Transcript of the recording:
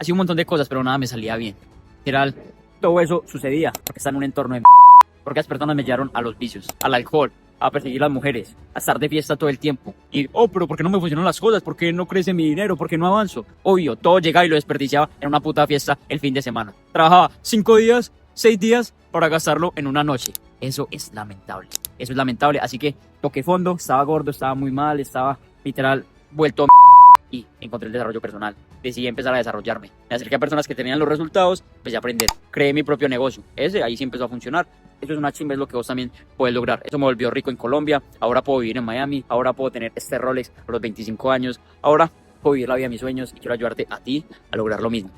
Hacía un montón de cosas, pero nada me salía bien. Literal, todo eso sucedía porque estaba en un entorno de porque las personas me llevaron a los vicios, al alcohol, a perseguir a las mujeres, a estar de fiesta todo el tiempo. Y, pero ¿por qué no me funcionan las cosas? ¿Por qué no crece mi dinero? ¿Por qué no avanzo? Obvio, todo llegaba y lo desperdiciaba en una puta fiesta el fin de semana. Trabajaba 5 días, 6 días para gastarlo en una noche. Eso es lamentable. Eso es lamentable. Así que toqué fondo, estaba gordo, estaba muy mal, estaba literal vuelto y encontré el desarrollo personal. Decidí empezar a desarrollarme. Me acerqué a personas que tenían los resultados, empecé a aprender. Creé mi propio negocio. Ahí sí empezó a funcionar. Eso es una chimba, es lo que vos también puedes lograr. Eso me volvió rico en Colombia. Ahora puedo vivir en Miami. Ahora puedo tener este Rolex a los 25 años. Ahora puedo vivir la vida de mis sueños y quiero ayudarte a ti a lograr lo mismo.